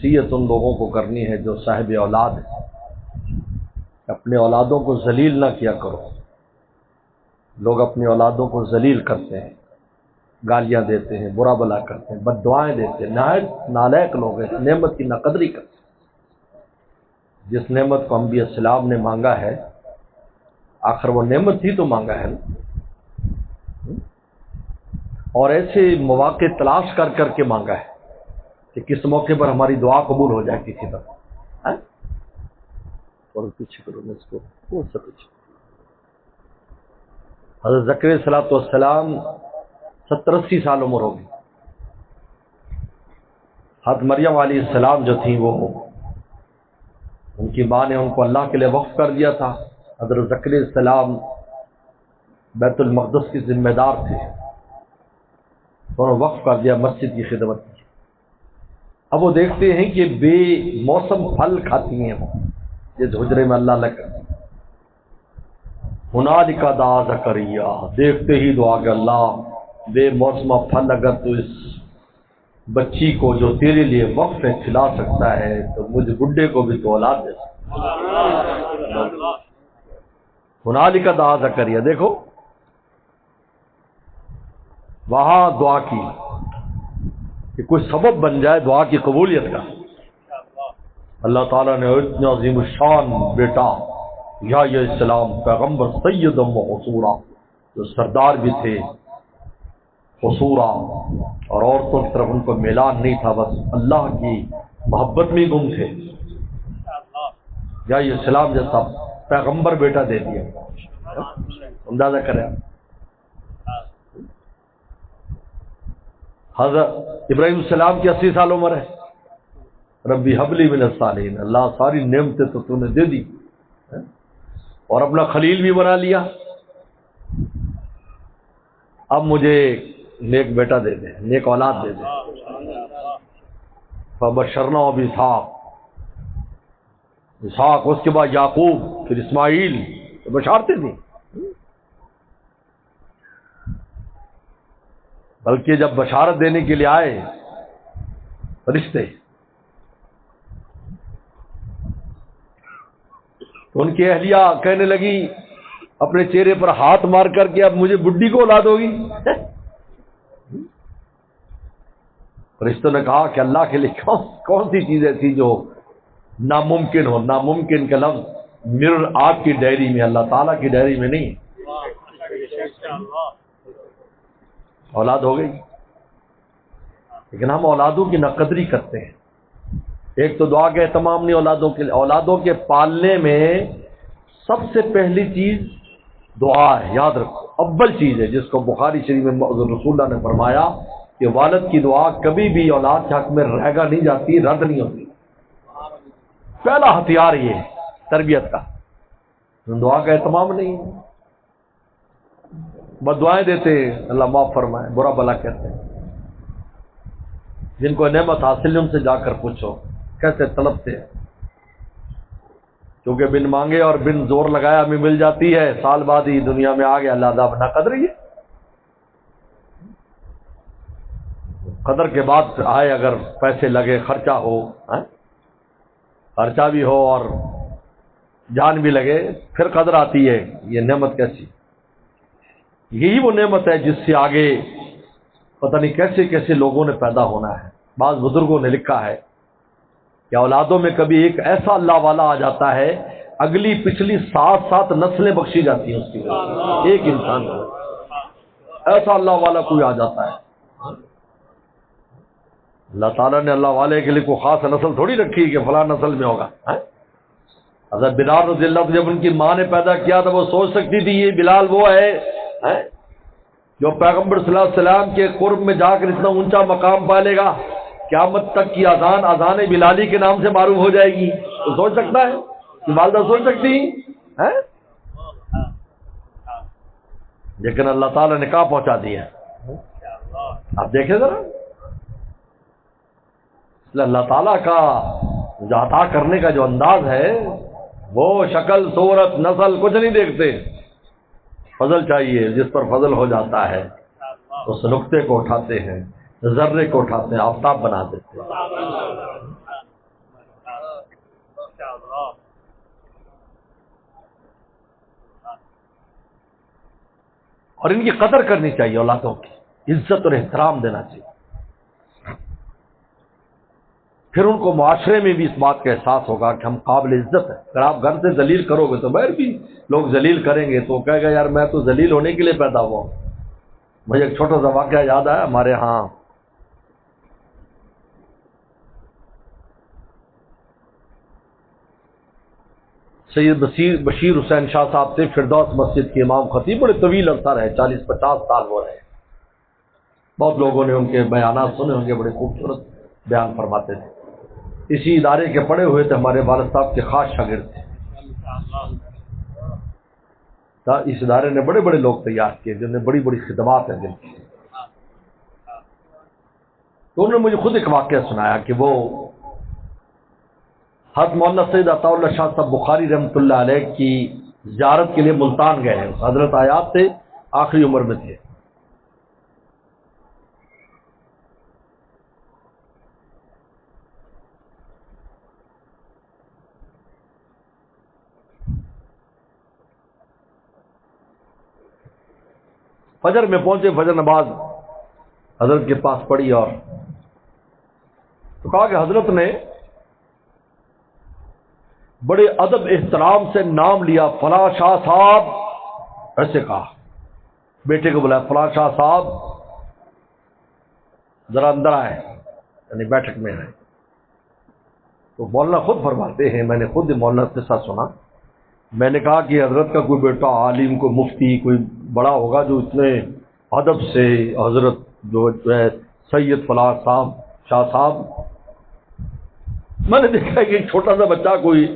وصیت ان لوگوں کو کرنی ہے جو صاحب اولاد ہے، اپنے اولادوں کو ذلیل نہ کیا کرو۔ لوگ اپنی اولادوں کو ذلیل کرتے ہیں، گالیاں دیتے ہیں، برا بلا کرتے ہیں، بد دعائیں دیتے ہیں، نہایت نالائق لوگ ہیں، اس نعمت کی ناقدری کرتے ہیں۔ جس نعمت کو انبیاء السلام نے مانگا ہے، آخر وہ نعمت ہی تو مانگا ہے نا، اور ایسے مواقع تلاش کر کر کے مانگا ہے کہ کس موقع پر ہماری دعا قبول ہو جائے کسی طرح۔ اور پیچھے کرو میں اس کو کون سا پیچھے۔ حضرت زکریا علیہ الصلوۃ والسلام 70-80 سال عمر ہو گئی۔ حضرت مریم علیہ السلام جو تھیں وہ ان کی ماں نے ان کو اللہ کے لیے وقف کر دیا تھا۔ حضرت زکریا علیہ السلام بیت المقدس کے ذمہ دار تھے، انہوں نے وقف کر دیا مسجد کی خدمت کی۔ اب وہ دیکھتے ہیں کہ بے موسم پھل کھاتی ہیں وہ، جس حجرے میں اللہ لگ ہنالک دعا زکریا، دیکھتے ہی دعا کہ اللہ بے موسم پھل اگر تو اس بچی کو جو تیرے لیے وقف ہے کھلا سکتا ہے تو مجھ بڈھے کو بھی تو اولاد دے سکتا۔ ہنالک دعا زکریا، دیکھو وہاں دعا کی کہ کوئی سبب بن جائے دعا کی قبولیت کا۔ اللہ تعالیٰ نے اتنا عظیم الشان بیٹا یحییٰ علیہ السلام پیغمبر سیدا و حصورا، جو سردار بھی تھے، حصورا، اور عورتوں کی طرف ان کو میلان نہیں تھا، بس اللہ کی محبت میں گم تھے، یحییٰ علیہ السلام جیسا پیغمبر بیٹا دے دیا۔ اندازہ کریں، حضرت ابراہیم السلام کی 80 سال عمر ہے۔ ربی حب لی من الصالحین، اللہ ساری نعمتیں تو نے دے دی اور اپنا خلیل بھی بنا لیا، اب مجھے نیک بیٹا دے دے، نیک اولاد دے دے۔ فبشرناہ باسحاق، اسحاق، اس کے بعد یعقوب، پھر اسماعیل، بشارتیں تھیں۔ بلکہ جب بشارت دینے کے لیے آئے فرشتے تو ان کی اہلیہ کہنے لگی اپنے چہرے پر ہاتھ مار کر کے اب مجھے بڈھی کو اولاد ہوگی۔ فرشتوں نے کہا کہ اللہ کے لیے کون سی چیز ایسی جو ناممکن ہو؟ ناممکن کا لفظ مرر آپ کی ڈائری میں، اللہ تعالیٰ کی ڈائری میں نہیں۔ اولاد ہو گئی، لیکن ہم اولادوں کی ناقدری کرتے ہیں۔ ایک تو دعا کا اہتمام نہیں اولادوں کے لیے، اولادوں کے پالنے میں سب سے پہلی چیز دعا ہے، یاد رکھو، اول چیز ہے، جس کو بخاری شریف میں رسول اللہ نے فرمایا کہ والد کی دعا کبھی بھی اولاد کے حق میں رہگا نہیں جاتی، رد نہیں ہوتی۔ پہلا ہتھیار یہ ہے تربیت کا، دعا کا اہتمام نہیں ہے، بد دعائیں دیتے ہیں، اللہ معاف فرمائے، برا بلا کہتے ہیں۔ جن کو نعمت حاصل ہے ان سے جا کر پوچھو کیسے طلبتے ہیں، کیونکہ بن مانگے اور بن زور لگایا ہمیں مل جاتی ہے، سال بعد ہی دنیا میں آ گیا، اللہ عذاب نہ قدر ہے۔ قدر کے بعد آئے اگر پیسے لگے، خرچہ ہو، خرچہ بھی ہو اور جان بھی لگے، پھر قدر آتی ہے۔ یہ نعمت کیسی؟ یہی وہ نعمت ہے جس سے آگے پتہ نہیں کیسے کیسے لوگوں نے پیدا ہونا ہے۔ بعض بزرگوں نے لکھا ہے کہ اولادوں میں کبھی ایک ایسا اللہ والا آ جاتا ہے، اگلی پچھلی 7 نسلیں بخشی جاتی ہیں اس کی وجہ سے۔ ایک انسان ایسا اللہ والا کوئی آ جاتا ہے، اللہ تعالیٰ نے اللہ والے کے لیے کوئی خاص نسل تھوڑی رکھی کہ فلاں نسل میں ہوگا۔ حضرت بلال رضی اللہ عنہ جب ان کی ماں نے پیدا کیا تھا وہ سوچ سکتی تھی یہ بلال وہ ہے جو پیغمبر صلی اللہ علیہ وسلم کے قرب میں جا کر اتنا اونچا مقام پالے گا، قیامت تک کی اذان بلالی کے نام سے معروف ہو جائے گی؟ تو سوچ سکتا ہے کہ والدہ سوچ سکتی ہے، لیکن اللہ تعالیٰ نے کہاں پہنچا دیا۔ آپ دیکھیں ذرا، اللہ تعالیٰ کا جو عطا کرنے کا جو انداز ہے وہ شکل، صورت، نسل کچھ نہیں دیکھتے، فضل چاہیے۔ جس پر فضل ہو جاتا ہے اس نقطے کو اٹھاتے ہیں، ذرے کو اٹھاتے ہیں، آفتاب بنا دیتے ہیں۔ اور ان کی قدر کرنی چاہیے، اولادوں کی عزت اور احترام دینا چاہیے. پھر ان کو معاشرے میں بھی اس بات کا احساس ہوگا کہ ہم قابل عزت ہیں. اگر آپ گھر سے ذلیل کرو گے تو باہر بھی لوگ ذلیل کریں گے، تو کہے گا یار میں تو ذلیل ہونے کے لیے پیدا ہوا ہوں. مجھے ایک چھوٹا سا واقعہ یاد آیا. ہمارے ہاں سید بشیر حسین شاہ صاحب تھے، فردوس مسجد کے امام خطیب، بڑے طویل عرصہ رہے، 40-50 سال وہ رہے. بہت لوگوں نے ان کے بیانات سنے ہوں گے، بڑے خوبصورت بیان فرماتے تھے. اسی ادارے کے پڑھے ہوئے تھے، ہمارے والد صاحب کے خاص شاگرد تھے. اس ادارے نے بڑے بڑے لوگ تیار کیے جن نے بڑی بڑی خدمات ہیں جن کی. تو انہوں نے مجھے خود ایک واقعہ سنایا کہ وہ حضرت مولانا سید عطا اللہ شاہ صاحب بخاری رحمۃ اللہ علیہ کی زیارت کے لیے ملتان گئے ہیں. حضرت آیات تھے، آخری عمر میں تھے. فجر میں پہنچے، فجر نماز حضرت کے پاس پڑھی اور تو کہا کہ حضرت نے بڑے ادب احترام سے نام لیا، فلاں شاہ صاحب، ایسے کہا. بیٹے کو بلایا، فلاں شاہ صاحب ذرا اندر آئے، یعنی بیٹھک میں آئے. تو مولانا خود فرماتے ہیں، میں نے خود مولانا سے ساتھ سنا. میں نے کہا کہ حضرت کا کوئی بیٹا عالم، کوئی مفتی، کوئی بڑا ہوگا جو اتنے ادب سے حضرت جو ہے سید فلاں صاحب شاہ صاحب. میں نے دیکھا کہ ایک چھوٹا سا بچہ کوئی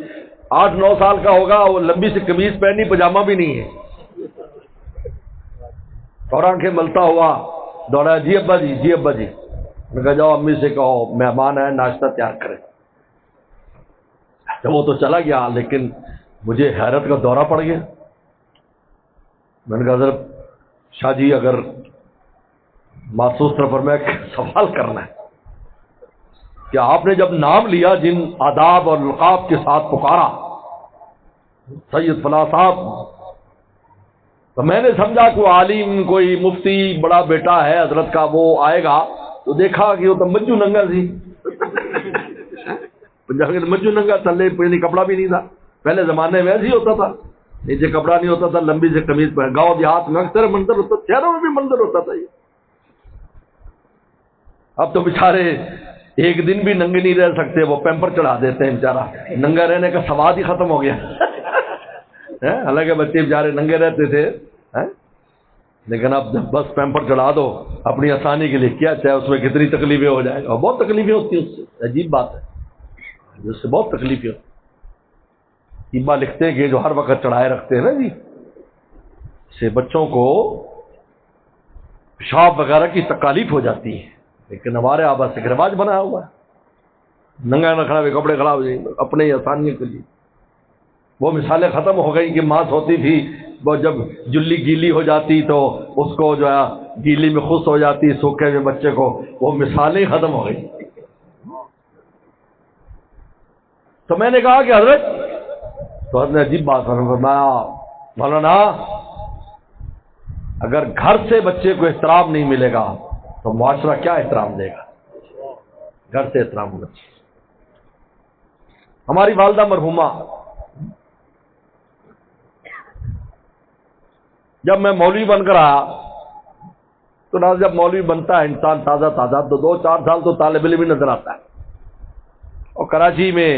8-9 سال کا ہوگا، وہ لمبی سی قمیض پہنی، پاجامہ بھی نہیں ہے، اور آنکھیں ملتا ہوا دوڑا، جی ابا جی، جی ابا جی. میں کہا جاؤ امی سے کہو مہمان آئے، ناشتہ تیار کریں. وہ تو چلا گیا، لیکن مجھے حیرت کا دورہ پڑ گیا. میں نے کہا حضرت شاہ جی اگر محسوس طور پر میں سوال کرنا ہے کہ آپ نے جب نام لیا، جن آداب اور لقاب کے ساتھ پکارا سید فلاں صاحب، تو میں نے سمجھا کہ عالم، کوئی مفتی، بڑا بیٹا ہے حضرت کا، وہ آئے گا. تو دیکھا کہ وہ تو منجو ننگا تھی، منجو ننگا، تھلے پہلے کپڑا بھی نہیں تھا. پہلے زمانے میں ایسے ہی ہوتا تھا، نیچے کپڑا نہیں ہوتا تھا، لمبی سے قمیض پہن. گاؤں دیہات میں اکثر منظر ہوتا، شہروں میں بھی منظر ہوتا تھا یہ. اب تو بیچارے ایک دن بھی ننگے نہیں رہ سکتے، وہ پیمپر چڑھا دیتے ہیں. بیچارہ ننگا رہنے کا سواد ہی ختم ہو گیا. حالانکہ بچے بیچارے ننگے رہتے تھے، لیکن اب جب بس پیمپر چڑھا دو اپنی آسانی کے لیے، کیا چاہے اس میں کتنی تکلیفیں ہو جائیں. اور بہت تکلیفیں ہوتی ہیں اس سے، عجیب بات ہے، اس سے بہت تکلیفیں ہوتی. ابا لکھتے ہیں کہ جو ہر وقت چڑھائے رکھتے ہیں نا جی، سے بچوں کو پیشاب وغیرہ کی تکالیف ہو جاتی ہے. لیکن ہمارے آبا سے رواج بنا ہوا ہے، ننگا نہ کھڑا ہوئے کپڑے خراب ہو جائیں گے اپنے آسانیوں کے لیے. وہ مثالیں ختم ہو گئی کہ ماں ہوتی تھی، وہ جب جلی گیلی ہو جاتی تو اس کو جو ہے گیلی میں خوش ہو جاتی، سوکھے ہوئے بچے کو. وہ مثالیں ختم ہو گئی. تو میں نے کہا کہ حضرت، تو حضرت نے عجیب بات فرمایا، مولانا اگر گھر سے بچے کو احترام نہیں ملے گا تو معاشرہ کیا احترام دے گا؟ گھر سے احترام ہونا چاہیے. ہماری والدہ مرحومہ، جب میں مولوی بن کر آیا تو نہ، جب مولوی بنتا ہے انسان تازہ تازہ تو 2-4 سال تو طالب علم ہی نظر آتا ہے. اور کراچی میں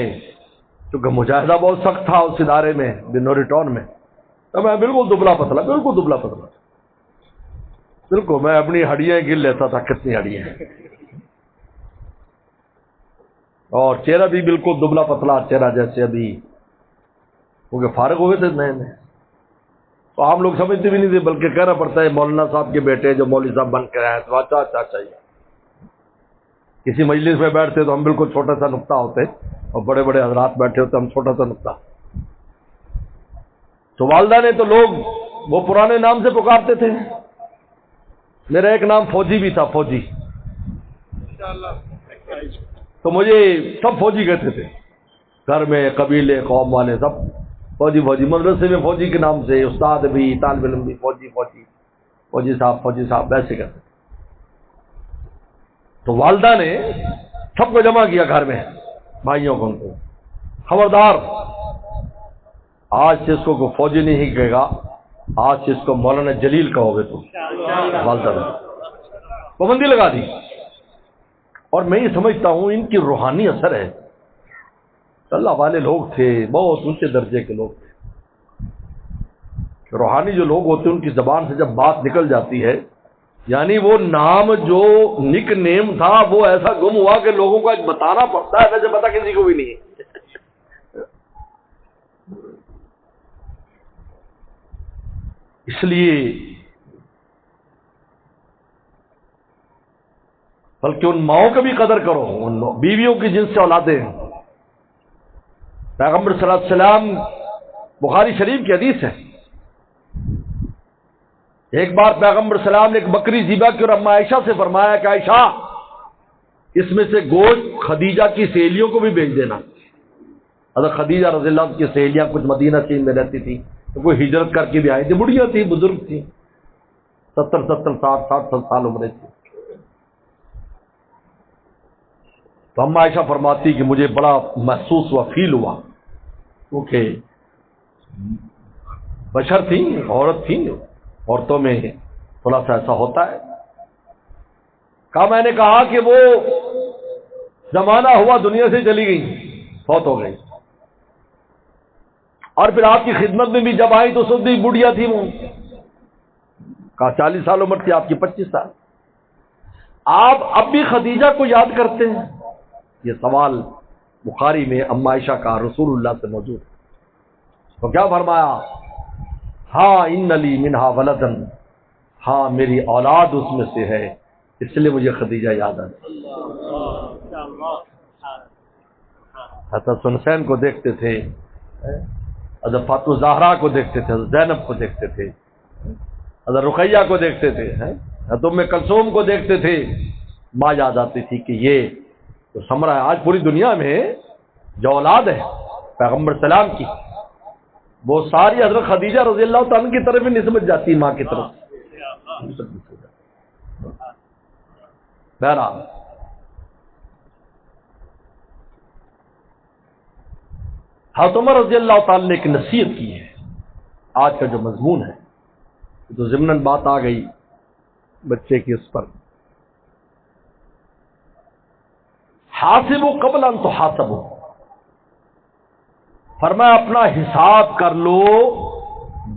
چونکہ مجاہدہ بہت سخت تھا اس ادارے میں، بنوری ٹاؤن میں، تو میں بالکل دبلا پتلا، بالکل دبلا پتلا، بالکل میں اپنی ہڈیاں گن لیتا تھا کتنی ہڈیاں، اور چہرہ بھی بالکل دبلا پتلا چہرہ، جیسے ابھی کیونکہ فارغ ہوئے تھے نئے نئے. تو عام لوگ سمجھتے بھی نہیں تھے، بلکہ کہنا پڑتا ہے مولانا صاحب کے بیٹے جو مولوی صاحب بن کے آئے، تو اچھا اچھا چاہیے. کسی مجلس میں بیٹھتے تو ہم بالکل چھوٹا سا نقطہ ہوتے، اور بڑے بڑے حضرات بیٹھے ہوتے ہم چھوٹا سا نقطہ. تو والدہ نے تو لوگ وہ پرانے نام سے پکارتے تھے. میرا ایک نام فوجی بھی تھا، فوجی، تو مجھے سب فوجی کہتے تھے. گھر میں قبیلے قوم والے سب فوجی مدرسے میں فوجی کے نام سے استاد بھی طالب علم بھی فوجی صاحب ایسے کرتے. تو والدہ نے سب کو جمع کیا گھر میں، بھائیوں کو، ان کو، خبردار آج سے اس کو کوئی فوجی نہیں کہے گا، آج سے اس کو مولانا جلیل کہو گے تم. والدہ نے پابندی لگا دی. اور میں یہ سمجھتا ہوں ان کی روحانی اثر ہے. اللہ والے لوگ تھے، بہت اونچے درجے کے لوگ تھے. روحانی جو لوگ ہوتے ہیں ان کی زبان سے جب بات نکل جاتی ہے، یعنی وہ نام جو نک نیم تھا وہ ایسا گم ہوا کہ لوگوں کو آج بتانا پڑتا ہے، ویسے پتا کسی کو بھی نہیں ہے. اس لیے بلکہ ان ماؤں کا بھی قدر کرو، ان بیویوں کی جن سے اولادیں ہیں. پیغمبر صلی اللہ علیہ وسلم، بخاری شریف کی حدیث ہے، ایک بار پیغمبر صلی اللہ علیہ وسلم نے ایک بکری ذبح کی اور اما عائشہ سے فرمایا کہ عائشہ اس میں سے گوشت خدیجہ کی سہیلیوں کو بھی بھیج دینا. حضرت خدیجہ رضی اللہ عنہ کی سہیلیاں کچھ مدینہ چین میں رہتی تھی، تو کوئی ہجرت کر کے بھی آئی تھی، بڑھیاں تھی، بزرگ تھی، 70 سال عمر تھی. تو اما عائشہ فرماتی کہ مجھے بڑا محسوس ہوا، فیل ہوا، کیونکہ بشر تھی، عورت تھی، عورتوں میں تھوڑا سا ایسا ہوتا ہے. میں نے کہا کہ وہ زمانہ ہوا دنیا سے چلی گئی، فوت ہو گئی، اور پھر آپ کی خدمت میں بھی جب آئی تو سب بھی بڑھیا تھی. وہ کہا 40 سال عمر تھی آپ کی، 25 سال. آپ اب بھی خدیجہ کو یاد کرتے ہیں؟ یہ سوال بخاری میں اما عائشہ کا رسول اللہ سے موجود ہے. تو کیا فرمایا؟ ہاں ان لی منہا ولدن، ہاں میری اولاد اس میں سے ہے، اس لیے مجھے خدیجہ یاد آئی. حضرت حسین کو دیکھتے تھے، حضرت فاطمہ زہرا کو دیکھتے تھے، حضرت زینب کو دیکھتے تھے، حضرت رقیہ کو دیکھتے تھے، حضرت ام کلثوم کو دیکھتے تھے. ماں یاد آتی تھی کہ یہ تو ثمرہ ہے. آج پوری دنیا میں جو اولاد ہے پیغمبر سلام کی، وہ ساری حضرت خدیجہ رضی اللہ تعالیٰ کی طرف ہی نسبت جاتی ہے، ماں کی طرف. بہرحال حضرت عمر رضی اللہ تعالیٰ نے ایک نصیحت کی ہے. آج کا جو مضمون ہے تو ضمناً بات آ گئی بچے کی، اس پر حاسبوا قبل ان تحاسبوا، فرمایا اپنا حساب کر لو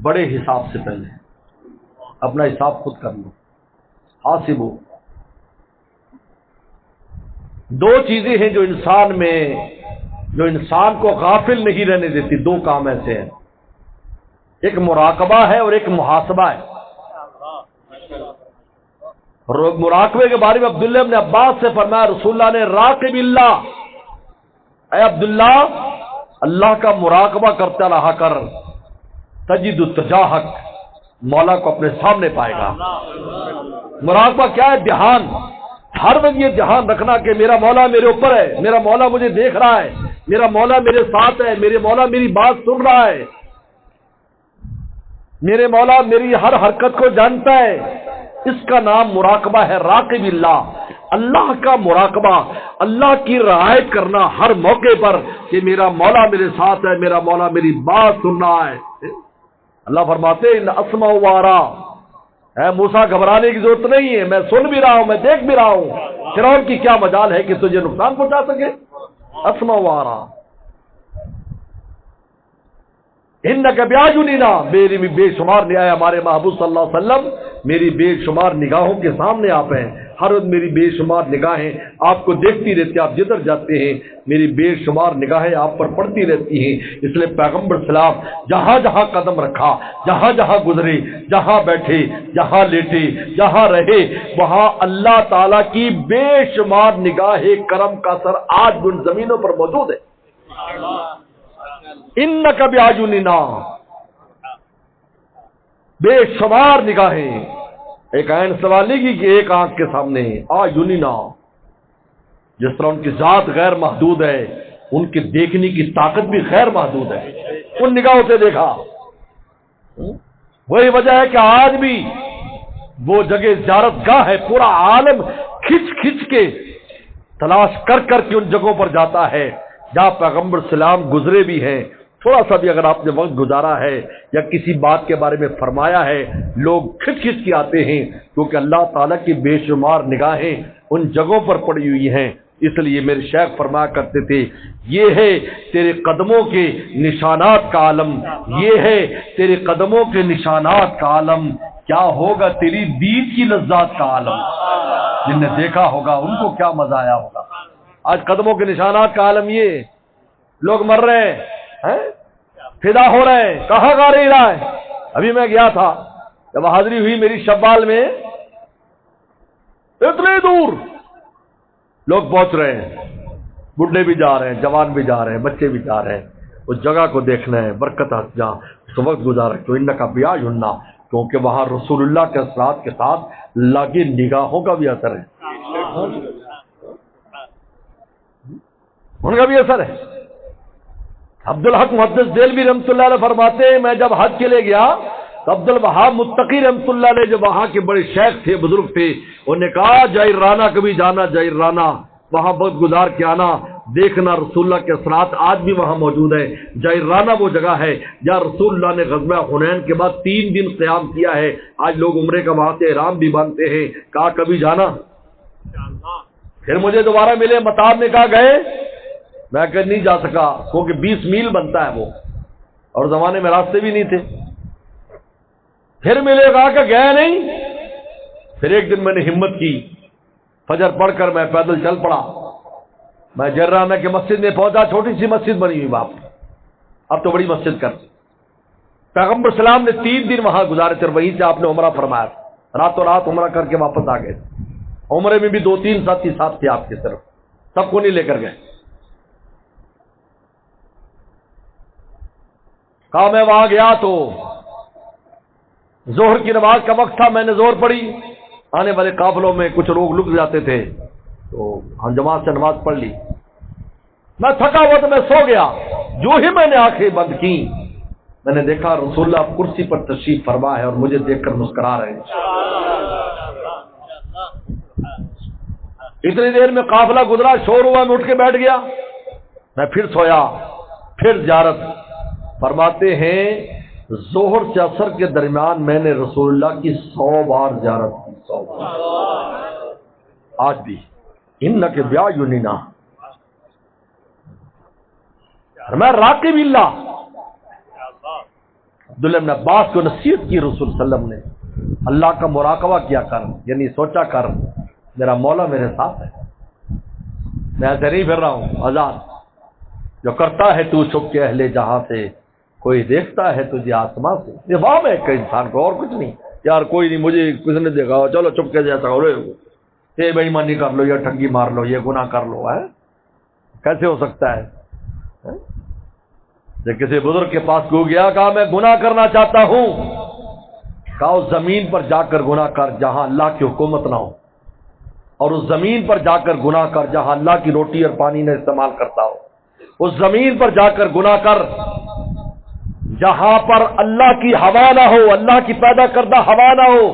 بڑے حساب سے پہلے، اپنا حساب خود کر لو. حاسبوا، دو چیزیں ہیں جو انسان کو غافل نہیں رہنے دیتی. دو کام ایسے ہیں، ایک مراقبہ ہے اور ایک محاسبہ ہے. مراقبے کے بارے میں عبداللہ ابن عباس سے فرمایا رسول اللہ نے، راقب اللہ، اے عبداللہ اللہ کا مراقبہ کرتا رہا کر، تجد تجاہک، مولا کو اپنے سامنے پائے گا. مراقبہ کیا ہے؟ دھیان. ہر وقت یہ دھیان رکھنا کہ میرا مولا میرے اوپر ہے، میرا مولا مجھے دیکھ رہا ہے، میرا مولا میرے ساتھ ہے، میرے مولا میری بات سن رہا ہے، میرے مولا میری ہر حرکت کو جانتا ہے. اس کا نام مراقبہ ہے. راقب اللہ، اللہ کا مراقبہ، اللہ کی رعایت کرنا ہر موقع پر کہ میرا مولا میرے ساتھ ہے، میرا مولا میری بات سن رہا ہے. اللہ فرماتے ان اسمع و ارا، اے موسیٰ گھبرانے کی ضرورت نہیں ہے، میں سن بھی رہا ہوں، میں دیکھ بھی رہا ہوں. فرعون کی کیا مجال ہے کہ تجھے نقصان پہنچا سکے؟ اسمع و ارا. انک باعیننا، میری بے شمار نگاہیں، ہمارے محبوب صلی اللہ علیہ وسلم میری بے شمار نگاہوں کے سامنے آپ ہیں. ہر وقت میری بے شمار نگاہیں آپ کو دیکھتی رہتی ہیں، آپ جدھر جاتے ہیں میری بے شمار نگاہیں آپ پر پڑتی رہتی ہیں. اس لیے پیغمبر سلام جہاں جہاں قدم رکھا، جہاں جہاں گزرے، جہاں بیٹھے، جہاں لیٹے، جہاں رہے، وہاں اللہ تعالیٰ کی بے شمار نگاہ کرم کا اثر آج بھی ان زمینوں پر موجود ہے. انک باعیننا، بے شمار نگاہیں. ایک عین سوال نہیں کی کہ ایک آنکھ کے سامنے. آیوننا، جس طرح ان کی ذات غیر محدود ہے، ان کے دیکھنے کی طاقت بھی غیر محدود ہے، ان نگاہوں سے دیکھا۔ وہی وجہ ہے کہ آج بھی وہ جگہ زیارت گاہ ہے، پورا عالم کھچ کھچ کے تلاش کر کر کے ان جگہوں پر جاتا ہے جہاں پیغمبر سلام گزرے بھی ہیں۔ تھوڑا سا بھی اگر آپ نے وقت گزارا ہے یا کسی بات کے بارے میں فرمایا ہے، لوگ کھچ کھچ کے آتے ہیں، کیونکہ اللہ تعالیٰ کی بے شمار نگاہیں ان جگہوں پر پڑی ہوئی ہیں۔ اس لیے میرے شیخ فرمایا کرتے تھے، یہ ہے تیرے قدموں کے نشانات کا عالم، یہ ہے تیرے قدموں کے نشانات کا عالم، کیا ہوگا تیری دید کی لذات کا عالم۔ جن نے دیکھا ہوگا ان کو کیا مزہ آیا ہوگا۔ آج قدموں کے نشانات کا عالم یہ لوگ مر رہے ہیں، فدا ہو رہے ہیں، کہاں کا رہی رہا ہے۔ ابھی میں گیا تھا، جب حاضری ہوئی میری شوال میں، اتنے دور لوگ پہنچ رہے ہیں، بڈھے بھی جا رہے ہیں، جوان بھی جا رہے ہیں، بچے بھی جا رہے ہیں۔ اس جگہ کو دیکھنا ہے، برکت جہاں اس وقت گزارا تو ان کا بیاہ جننا، کیونکہ وہاں رسول اللہ کے اثرات کے ساتھ اللہ کی نگاہوں کا بھی اثر ہے، ان کا بھی اثر ہے۔ عبدالحق محدث دہلوی رحمۃ اللہ علیہ فرماتے ہیں، میں جب حج کے لیے گیا تو عبد الوہاب متقی رحمۃ اللہ علیہ جو وہاں کے بڑے شیخ تھے، بزرگ تھے، انہوں نے کہا جائر رانا کبھی جانا، جائر رانا وہاں وقت گزار کے آنا، دیکھنا رسول اللہ کے اثرات آج بھی وہاں موجود ہے۔ جائر رانا وہ جگہ ہے جہاں رسول اللہ نے غزوہ حنین کے بعد 3 دن قیام کیا ہے۔ آج لوگ عمرے کا وہاں سے احرام بھی باندھتے ہیں۔ کہا کبھی جانا۔ پھر مجھے دوبارہ ملے، مطار نے کہا گئے، میں کہ نہیں جا سکا کیونکہ 20 میل بنتا ہے وہ، اور زمانے میں راستے بھی نہیں تھے۔ پھر ملے، کہا کہ گئے نہیں۔ پھر ایک دن میں نے ہمت کی، فجر پڑھ کر میں پیدل چل پڑا۔ میں جرانہ کے مسجد میں پہنچا، چھوٹی سی مسجد بنی ہوئی باپ، اب تو بڑی مسجد کر۔ پیغمبر سلام نے 3 دن وہاں گزارے تھے، وہیں سے آپ نے عمرہ فرمایا، راتوں رات عمرہ کر کے واپس آ گئے۔ عمرے میں بھی 2-3 ساتھی ساتھ تھے آپ کی طرف، سب کو نہیں لے کر گئے۔ کہا میں وہاں گیا تو ظہر کی نماز کا وقت تھا، میں نے ظہر پڑھی، آنے والے قافلوں میں کچھ لوگ لک جاتے تھے تو ہم جماعت سے نماز پڑھ لی۔ میں تھکا ہوا تو میں سو گیا، جو ہی میں نے آنکھیں بند کی میں نے دیکھا رسول اللہ کرسی پر تشریف فرما ہے اور مجھے دیکھ کر مسکرا رہے ہیں۔ اتنی دیر میں قافلہ گزرا، شور ہوا، میں اٹھ کے بیٹھ گیا، میں پھر سویا، پھر زیارت۔ فرماتے ہیں ظہر سے عصر کے درمیان میں نے رسول اللہ کی 100 بار زیارت کی، 100 بار۔ آج بھی انک بیاعیننا، میں راقب اللہ۔ عبداللہ بن عباس کو نصیحت کی رسول صلی اللہ علیہ وسلم نے، اللہ کا مراقبہ کیا کر، یعنی سوچا کر میرا مولا میرے ساتھ ہے، میں ایسے نہیں پھر رہا ہوں آزاد۔ جو کرتا ہے تو چھپ کے اہل جہاں سے، کوئی دیکھتا ہے تجھے آسمان سے۔ یہ وہاں ہے کہ انسان کو اور کچھ نہیں، یار کوئی نہیں، مجھے کسی نے دیکھا، چلو چپ کے جیسا ہو رہے ہو، یہ بے ایمانی کر لو، یہ ٹھگی مار لو، یہ گناہ کر لو، ہے کیسے ہو سکتا ہے؟ جب کسی بزرگ کے پاس کو گیا، کہا میں گناہ کرنا چاہتا ہوں، کہا اس زمین پر جا کر گناہ کر جہاں اللہ کی حکومت نہ ہو، اور اس زمین پر جا کر گناہ کر جہاں اللہ کی روٹی اور پانی نہ استعمال کرتا ہو، اس زمین پر جا کر گناہ کر جہاں پر اللہ کی ہوا نہ ہو، اللہ کی پیدا کردہ ہوا نہ ہو،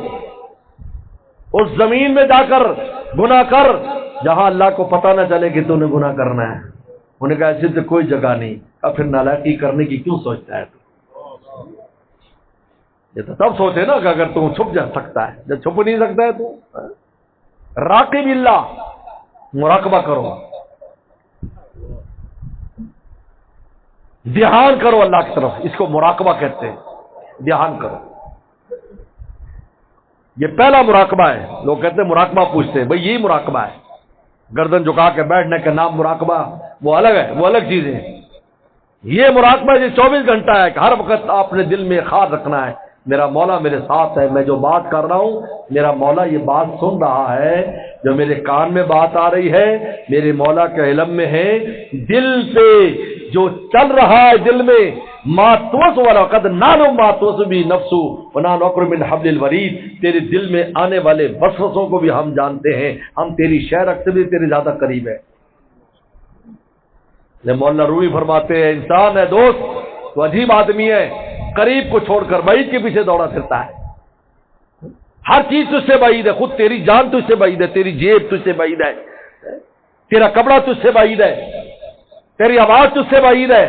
اس زمین میں جا کر گناہ کر جہاں اللہ کو پتہ نہ چلے کہ تو نے گناہ کرنا ہے۔ انہوں نے کہا ایسی تو کوئی جگہ نہیں۔ کہا پھر نالائقی کرنے کی کیوں سوچتا ہے تو؟ یہ تو تب سوچے نا کہ اگر تم چھپ جا سکتا ہے، جب چھپ نہیں سکتا ہے تو راقب اللہ، مراقبہ کرو، دھیان کرو اللہ کی طرف، اس کو مراقبہ کہتے ہیں، دھیان کرو۔ یہ پہلا مراقبہ ہے۔ لوگ کہتے ہیں مراقبہ پوچھتے ہیں، بھئی یہی مراقبہ ہے، گردن جھکا کے بیٹھنے کا نام مراقبہ وہ الگ ہے، وہ الگ چیز ہے۔ یہ مراقبہ یہ 24 گھنٹہ ہے کہ ہر وقت آپ نے دل میں خیال رکھنا ہے میرا مولا میرے ساتھ ہے، میں جو بات کر رہا ہوں میرا مولا یہ بات سن رہا ہے، جو میرے کان میں بات آ رہی ہے میرے مولا کے علم میں ہے، دل پہ جو چل رہا ہے دل میں ماتوس والا قد نانو ماتوس بھی نفسو ونا نوکر من حبل الورید، تیرے دل میں آنے والے وسوسوں کو بھی ہم جانتے ہیں، ہم تیری شے رکھتے بھی تیرے زیادہ قریب ہے۔ مولانا رومی فرماتے ہیں انسان ہے دوست تو عجیب آدمی ہے، قریب کو چھوڑ کر بعید کے پیچھے دوڑا پھرتا ہے. ہر چیز تجھ سے بعید ہے، خود تیری جان تجھ سے بعید ہے، تیری جیب تجھ سے بعید ہے، تیرا کپڑا تجھ سے بعید ہے، تیری آواز تجھ سے بعید ہے.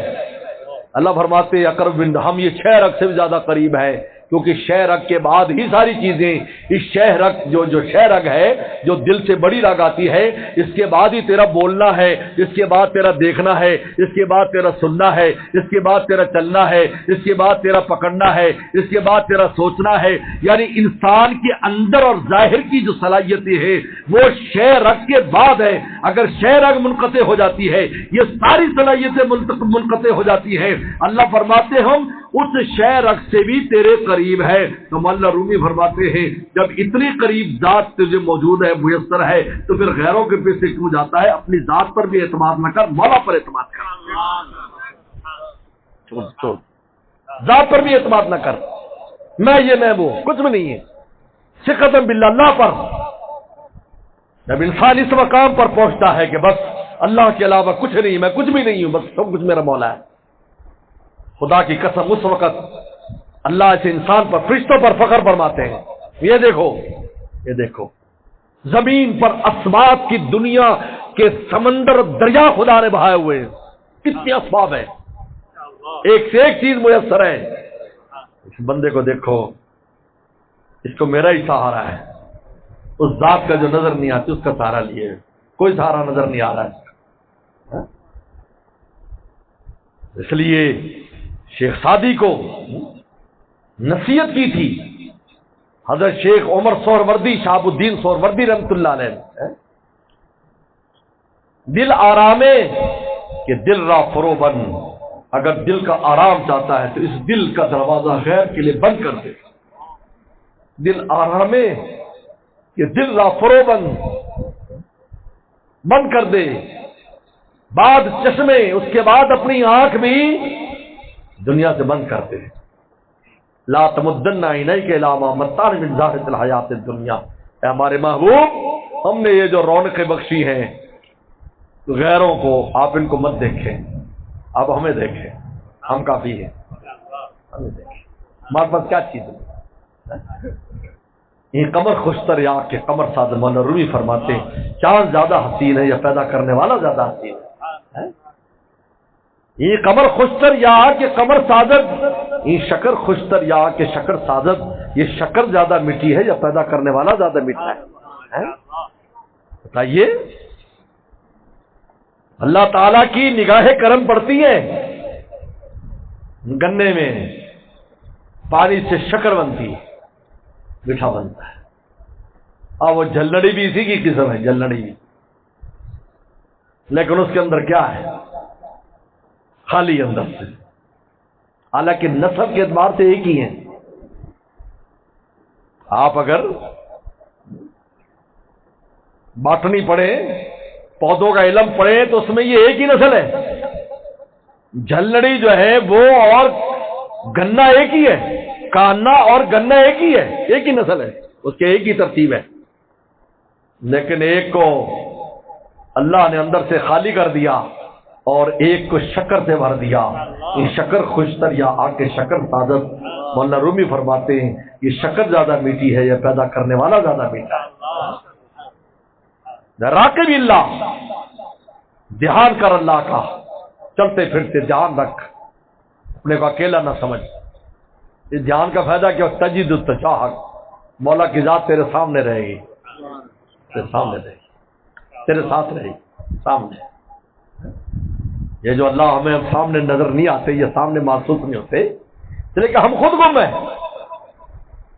اللہ فرماتے ہیں اقرب ہم یہ 6 رگ سے بھی زیادہ قریب ہے، کیونکہ 6 رگ کے بعد ہی ساری چیزیں. اس 6 رگ جو 6 رگ ہے جو دل سے بڑی رگ آتی ہے، اس کے بعد ہی تیرا بولنا ہے، اس کے بعد تیرا دیکھنا ہے، اس کے بعد تیرا سننا ہے، اس کے بعد تیرا چلنا ہے، اس کے بعد تیرا پکڑنا ہے، اس کے بعد تیرا سوچنا ہے. یعنی انسان کے اندر اور ظاہر کی جو صلاحیتیں ہیں وہ 6 رگ کے بعد ہے. اگر 6 رگ منقطع ہو جاتی ہے یہ ساری صلاحیتیں منقطع ہو جاتی ہیں. اللہ فرماتے ہم اس 6 رگ سے بھی تیرے قریب ہے. تو مولانا رومی فرماتے ہیں جب اتنی قریب ذات تجھے موجود ہے، میسر ہے، تو پھر غیروں کے پیچھے کیوں جاتا ہے؟ اپنی ذات پر بھی اعتماد نہ کر، مولا پر اعتماد کر. ذات پر بھی اعتماد نہ کر، میں وہ کچھ بھی نہیں ہے. ثقۃ باللہ، اللہ پر. جب انسان اس مقام پر پہنچتا ہے کہ بس اللہ کے علاوہ کچھ نہیں، میں کچھ بھی نہیں ہوں، بس سب کچھ میرا مولا ہے. خدا کی قسم اس وقت اللہ سے انسان پر، فرشتوں پر فخر فرماتے ہیں. یہ دیکھو زمین پر اسباب کی دنیا کے سمندر دریا خدا نے بہائے ہوئے ہیں. کتنے اسباب ہیں، ایک سے ایک چیز میسر ہے. اس بندے کو دیکھو، اس کو میرا ہی سہارا ہے. اس ذات کا جو نظر نہیں آتی اس کا سہارا لیے، کوئی سہارا نظر نہیں آ رہا ہے. اس لیے شیخ سعدی کو نصیحت کی تھی حضرت شیخ عمر سہروردی، شہاب الدین سہروردی رحمۃ اللہ علیہ. دل آرامے کہ دل را فرو بن، اگر دل کا آرام چاہتا ہے تو اس دل کا دروازہ غیر کے لیے بند کر دے. دل آرامے کہ دل را فرو بند کر دے. بعد چشمے، اس کے بعد اپنی آنکھ بھی دنیا سے بند کر دے. لا تمدن عینیک الی ما متعنا من زہرۃ الحیات الدنیا. اے ہمارے محبوب، ہم نے یہ جو رونقیں بخشی ہیں غیروں کو، آپ ان کو مت دیکھیں، آپ ہمیں دیکھیں، ہم کافی ہیں. ہمیں دیکھیں، ہمارے پاس کیا چیز ہے. یہ قمر خوشتر یا کہ قمر سعد مولانا رومی فرماتے ہیں چاند زیادہ حسین ہے یا پیدا کرنے والا زیادہ حسین ہے. یہ قمر خوشتر یا کہ قمر سعادت، یہ شکر خوشتر یا کہ شکر سعادت. یہ شکر زیادہ میٹھی ہے یا پیدا کرنے والا زیادہ میٹھا ہے؟ بتائیے. اللہ تعالیٰ کی نگاہ کرم پڑتی ہے. گنے میں پانی سے شکر بنتی ہے، میٹھا بنتا ہے. اور وہ جھلڑی بھی اسی کی قسم ہے، جھلڑی بھی، لیکن اس کے اندر کیا ہے؟ خالی اندر سے. حالانکہ نسب کے اعتبار سے ایک ہی ہیں. آپ اگر باٹنی پڑھیں، پودوں کا علم پڑھیں، تو اس میں یہ ایک ہی نسل ہے. جھلڑی جو ہے وہ اور گنا ایک ہی ہے، کانا اور گنا ایک ہی ہے، ایک ہی نسل ہے، اس کے ایک ہی ترتیب ہے. لیکن ایک کو اللہ نے اندر سے خالی کر دیا اور ایک کو شکر سے بھر دیا. یہ شکر خوشتر یا آ کے شکر سعادت. مولانا رومی فرماتے ہیں یہ شکر زیادہ میٹھی ہے یا پیدا کرنے والا زیادہ میٹھا ہے. راقب اللہ، دھیان کر اللہ کا، چلتے پھرتے دھیان رکھ، اپنے کو اکیلا نہ سمجھ. اس دھیان کا فائدہ کیا؟ تجد التشاہد، مولا کی ذات تیرے سامنے رہے گی، تیرے سامنے رہے گی، تیرے ساتھ رہے گی، سامنے. یہ جو اللہ ہمیں سامنے نظر نہیں آتے، یہ سامنے محسوس نہیں ہوتے، اس لیے کہ ہم خود گم ہیں.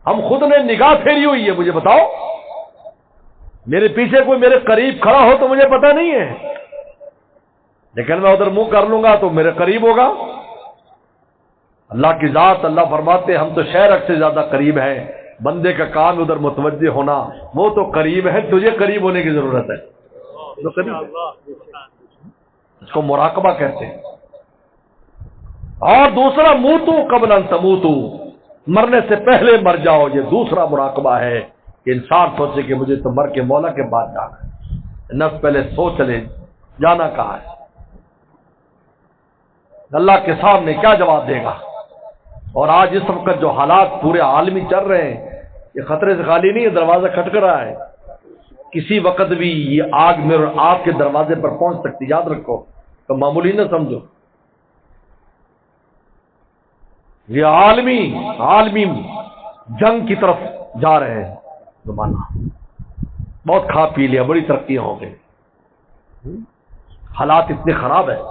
ہم خود نے نگاہ پھیری ہوئی ہے. مجھے بتاؤ، میرے پیچھے کوئی میرے قریب کھڑا ہو تو مجھے پتہ نہیں ہے، لیکن میں ادھر منہ کر لوں گا تو میرے قریب ہوگا. اللہ کی ذات، اللہ فرماتے ہم تو شہرک سے زیادہ قریب ہیں. بندے کا کام ادھر متوجہ ہونا، وہ تو قریب ہے، تجھے قریب ہونے کی ضرورت ہے. تو قریب ہے، اس کو مراقبہ کہتے ہیں. اور دوسرا موتو قبل ان تموتو، مرنے سے پہلے مر جاؤ. یہ دوسرا مراقبہ ہے کہ انسان سوچے کہ مجھے تو مر کے مولا کے بعد جانا ہے. نفس پہلے سوچ لے جانا کہاں ہے. اللہ کے سامنے کیا جواب دے گا؟ اور آج اس وقت جو حالات پورے عالمی چل رہے ہیں، یہ خطرے سے خالی نہیں ہے، دروازہ کھٹک رہا ہے، کسی وقت بھی یہ آگ میرے اور آپ کے دروازے پر پہنچ سکتی، یاد رکھو، تو معمولی نہ سمجھو۔ یہ عالمی جنگ کی طرف جا رہے ہیں زمانہ، بہت کھا پی لیا، بڑی ترقیاں ہو گئی، حالات اتنے خراب ہیں۔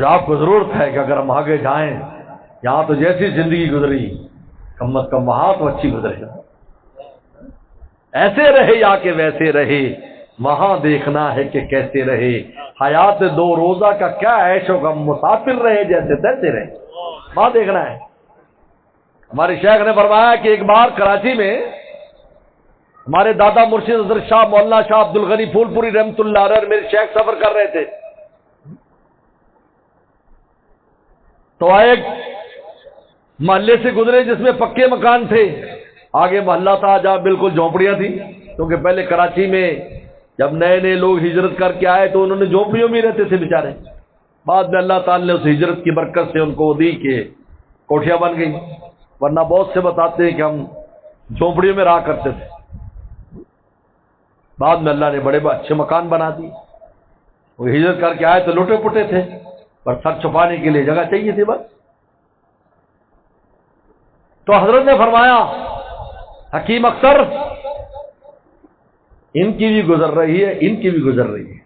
آپ کو ضرورت ہے کہ اگر ہم آگے جائیں، یہاں تو جیسی زندگی گزری کم از کم وہاں تو اچھی گزرے، ایسے رہے یا کہ ویسے رہے، وہاں دیکھنا ہے کہ کیسے رہے۔ حیات دو روزہ کا کیا عیش و غم، مسافر رہے جیسے تیسے رہے، وہاں دیکھنا ہے۔ ہمارے شیخ نے فرمایا کہ ایک بار کراچی میں ہمارے دادا مرشد حضرت شاہ مولانا شاہ عبد الغنی پھول پوری رحمۃ اللہ علیہ اور میرے شیخ سفر کر رہے تھے، تو ایک محلے سے گزرے جس میں پکے مکان تھے، آگے محلہ تھا جہاں بالکل جھونپڑیاں تھیں، کیونکہ پہلے کراچی میں جب نئے نئے لوگ ہجرت کر کے آئے تو انہوں نے جھونپڑیوں میں رہتے تھے بیچارے، بعد میں اللہ تعالی نے اس ہجرت کی برکت سے ان کو دی کہ کوٹھیاں بن گئی، ورنہ بہت سے بتاتے ہیں کہ ہم جھونپڑیوں میں رہا کرتے تھے۔ بعد میں اللہ نے بڑے اچھے مکان بنا دیے، وہ ہجرت کر کے آئے تو لوٹے پٹے تھے، پر سر چھپانے کے لیے جگہ چاہیے تھی بس۔ تو حضرت نے فرمایا حکیم اختر ان کی بھی گزر رہی ہے، ان کی بھی گزر رہی ہے،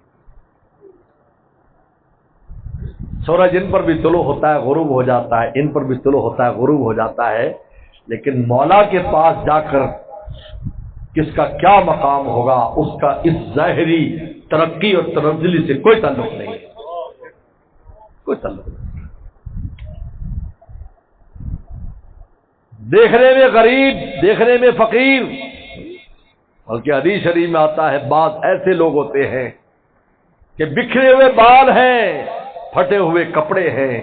سورج ان پر بھی طلوع ہوتا ہے غروب ہو جاتا ہے، ان پر بھی طلوع ہوتا ہے غروب ہو جاتا ہے، لیکن مولا کے پاس جا کر کس کا کیا مقام ہوگا اس کا اس ظاہری ترقی اور تنزلی سے کوئی تعلق نہیں ہے، کوئی تعلق نہیں۔ دیکھنے میں غریب، دیکھنے میں فقیر، بلکہ حدیث شریف میں آتا ہے بعض ایسے لوگ ہوتے ہیں کہ بکھرے ہوئے بال ہیں، پھٹے ہوئے کپڑے ہیں،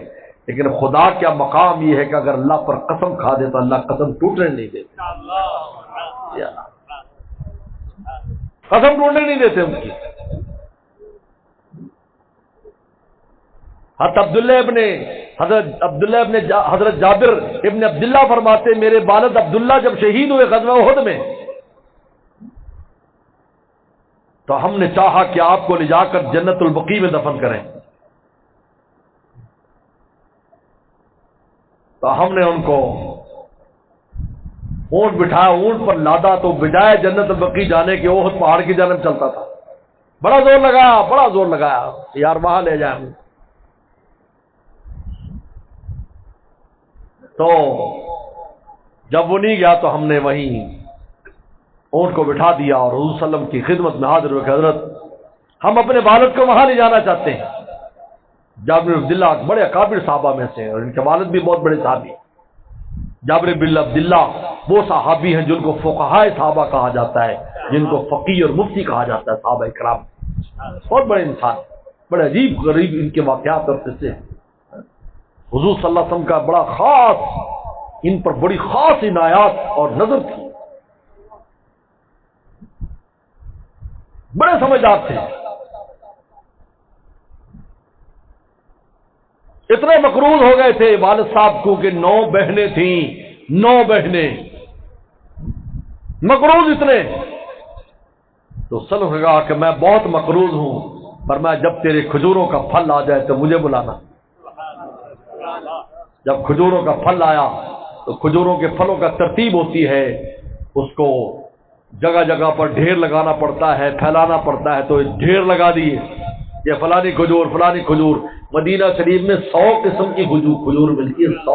لیکن خدا کیا مقام یہ ہے کہ اگر اللہ پر قسم کھا دے تو اللہ قسم ٹوٹنے نہیں دیتے، قسم ٹوٹنے نہیں دیتے ان کی۔ حضرت جابر ابن عبداللہ فرماتے میرے والد عبداللہ جب شہید ہوئے غزوہ احد میں تو ہم نے چاہا کہ آپ کو لے جا کر جنت البقیع میں دفن کریں، تو ہم نے ان کو اونٹ بٹھایا، اونٹ پر لادا تو بجائے جنت البقیع جانے کے احد پہاڑ کی جانب چلتا تھا، بڑا زور لگایا یار وہاں لے جائیں، تو جب وہ نہیں گیا تو ہم نے وہیں اونٹ کو بٹھا دیا اور حضور صلی اللہ علیہ وسلم کی خدمت میں حاضر ہوئے کہ حضرت ہم اپنے والد کو وہاں لے جانا چاہتے ہیں۔ جابر بن عبداللہ بڑے اکابر صحابہ میں سے اور ان کے والد بھی بہت بڑے صحابی، جابر بن عبداللہ وہ صحابی ہیں جن کو فقہائے صحابہ کہا جاتا ہے، جن کو فقیہ اور مفتی کہا جاتا ہے، صحابہ کرام بہت بڑے انسان، بڑے عجیب غریب ان کے واقعات اور قصے ہیں۔ حضور صلی اللہ علیہ وسلم کا بڑا خاص ان پر بڑی خاص عنایات اور نظر تھی، بڑے سمجھدار تھے، اتنے مقروض ہو گئے تھے والد صاحب کو کہ 9 بہنیں تھیں، 9 بہنیں مقروض اتنے، تو سلف نے کہا کہ میں بہت مقروض ہوں، پر میں جب تیرے کھجوروں کا پھل آ جائے تو مجھے بلانا۔ جب کھجوروں کا پھل آیا تو کھجوروں کے پھلوں کا ترتیب ہوتی ہے، اس کو جگہ جگہ پر ڈھیر لگانا پڑتا ہے، پھیلانا پڑتا ہے، تو ڈھیر لگا دیے، یہ فلانی کھجور فلانی کھجور۔ مدینہ شریف میں 100 قسم کی کھجور ملتی ہے، 100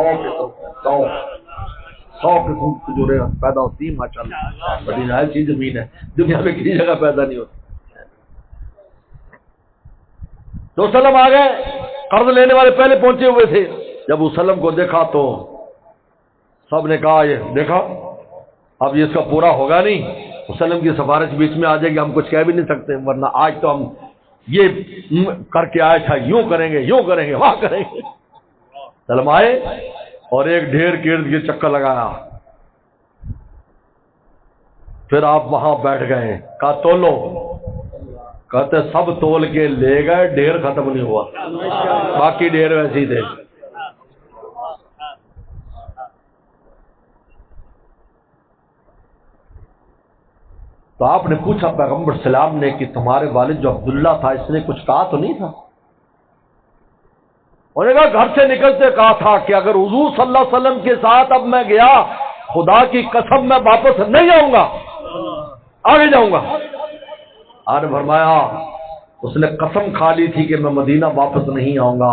قسم کی کھجوریں پیدا ہوتی ہیں ماشاءاللہ، مدینہ ایسی زمین ہے دنیا میں کسی جگہ پیدا نہیں ہوتی۔ تو وسلم آ گئے، قرض لینے والے پہلے پہنچے ہوئے تھے، جب وسلم کو دیکھا تو سب نے کہا یہ دیکھا اب یہ اس کا پورا ہوگا نہیں، وسلم کی سفارش بیچ میں آ جائے گی، ہم کچھ کہہ بھی نہیں سکتے، ورنہ آج تو ہم یہ کر کے آئے تھا، یوں کریں گے وہاں کریں گے۔ سلم آئے اور ایک ڈھیر کے ارد گرد چکر لگایا، پھر آپ وہاں بیٹھ گئے، کہا تولو، کہتے سب تول کے لے گئے، ڈھیر ختم نہیں ہوا، باقی ڈھیر ویسے ہی تھے۔ تو آپ نے پوچھا پیغمبر سلام نے کہ تمہارے والد جو عبداللہ تھا اس نے کچھ کہا تو نہیں تھا؟ انہوں نے کہا گھر سے نکلتے کہا تھا کہ اگر حضور صلی اللہ علیہ وسلم کے ساتھ اب میں گیا، خدا کی قسم میں واپس نہیں آؤں گا، آگے جاؤں گا۔ آپ نے فرمایا اس نے قسم کھا لی تھی کہ میں مدینہ واپس نہیں آؤں گا،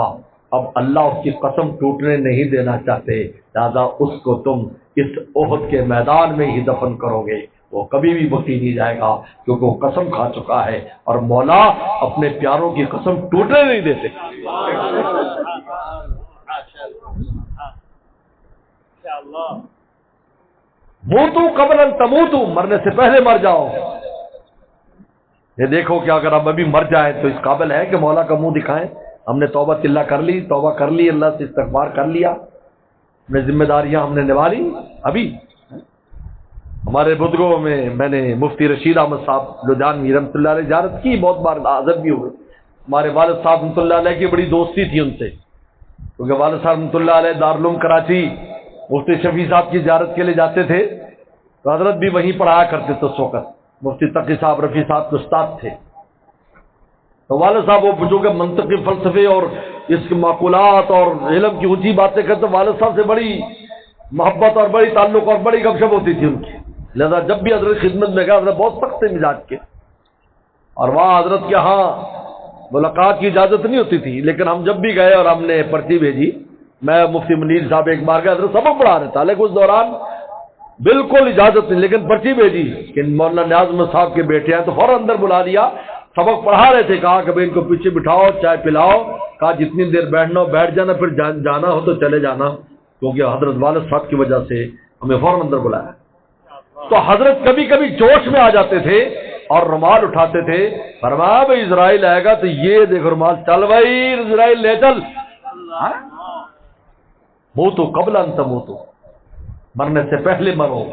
اب اللہ اس کی قسم ٹوٹنے نہیں دینا چاہتے، لہذا اس کو تم اس احد کے میدان میں ہی دفن کرو گے، وہ کبھی بھی بخشی نہیں جائے گا کیونکہ وہ قسم کھا چکا ہے، اور مولا اپنے پیاروں کی قسم ٹوٹنے نہیں دیتے۔ موتو قبل ان تموتو، مرنے سے پہلے مر جاؤ۔ یہ دیکھو کہ اگر ہم ابھی مر جائیں تو اس قابل ہے کہ مولا کا منہ دکھائیں؟ ہم نے توبہ تلہ کر لی، توبہ کر لی، اللہ سے استغفار کر لیا، اپنی ذمہ داریاں ہم نے نبھا لی؟ ابھی ہمارے بزرگوں میں نے مفتی رشید احمد صاحب لدھیانوی رحمۃ اللہ علیہ زیارت کی، بہت بار حاضر بھی ہوئے۔ ہمارے والد صاحب رحمۃ اللہ علیہ کی بڑی دوستی تھی ان سے، کیونکہ والد صاحب رحمۃ اللہ علیہ دارالعلوم کراچی مفتی شفیع صاحب کی زیارت کے لیے جاتے تھے تو حضرت بھی وہیں پڑھایا کرتے تھے اس وقت، مفتی تقی صاحب رفیع صاحب کے استاد تھے۔ تو والد صاحب وہ جو کہ منطقی فلسفے اور اس کے معقولات اور علم کی اونچی باتیں کرتے، والد صاحب سے بڑی محبت اور بڑی تعلق اور بڑی گپ شپ ہوتی تھی ان کی، لہذا جب بھی حضرت خدمت میں گیا، حضرت بہت سخت مزاج کے، اور وہاں حضرت کے ہاں ملاقات کی اجازت نہیں ہوتی تھی، لیکن ہم جب بھی گئے اور ہم نے پرچی بھیجی، میں مفتی منیر صاحب ایک بار گئے، حضرت سبق پڑھا رہے تھے، حالانکہ اس دوران بالکل اجازت نہیں، لیکن پرچی بھیجی کہ مولانا نیاز احمد صاحب کے بیٹے ہیں، تو فوراً اندر بلا لیا، سبق پڑھا رہے تھے، کہا کہ بھائی ان کو پیچھے بٹھاؤ، چائے پلاؤ، کہا جتنی دیر بیٹھنا ہو بیٹھ جانا، پھر جانا ہو تو چلے جانا، کیونکہ حضرت والد صاحب کی وجہ سے ہمیں فوراً اندر بلایا۔ تو حضرت کبھی کبھی جوش میں آ جاتے تھے اور رومال اٹھاتے تھے، فرمایا بھائی اسرائیل آئے گا تو یہ دیکھو رومال، چل بھائی اسرائیل لے چل، موتو قبل ان تموتو، مرنے سے پہلے مرو۔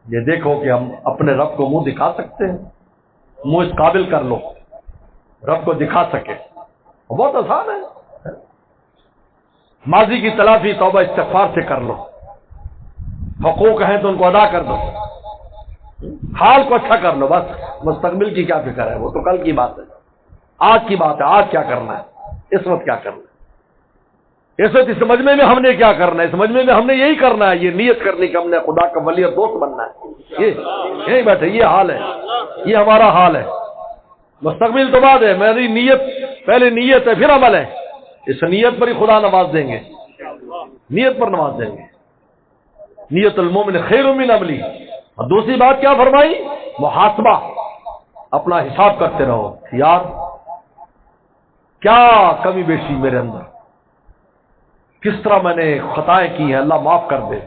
یہ دیکھو کہ ہم اپنے رب کو منہ دکھا سکتے ہیں، منہ اس قابل کر لو رب کو دکھا سکے، بہت آسان ہے۔ ماضی کی تلافی توبہ استغفار سے کر لو، حقوق ہیں تو ان کو ادا کر دو، حال کو اچھا کر لو، بس مستقبل کی کیا فکر ہے، وہ تو کل کی بات ہے، آج کی بات ہے، آج کیا کرنا ہے، اس وقت کیا کرنا ہے، اس وقت اس مجمع میں ہم نے کیا کرنا ہے، اس مجمع میں ہم نے یہی کرنا ہے، یہ نیت کرنی کہ ہم نے خدا کا ولی اور دوست بننا ہے، یہی بیٹھے، یہ حال ہے، یہ ہمارا حال ہے، مستقبل تو بعد ہے، میری نیت پہلے نیت ہے پھر عمل ہے، اس نیت پر ہی خدا نواز دیں گے، نیت پر نواز دیں گے، نیت المومن خیر من عملی۔ اور دوسری بات کیا فرمائی؟ محاسبہ، اپنا حساب کرتے رہو، یار کیا کمی بیشی میرے اندر، کس طرح میں نے خطائیں کی ہیں، اللہ معاف کر دے،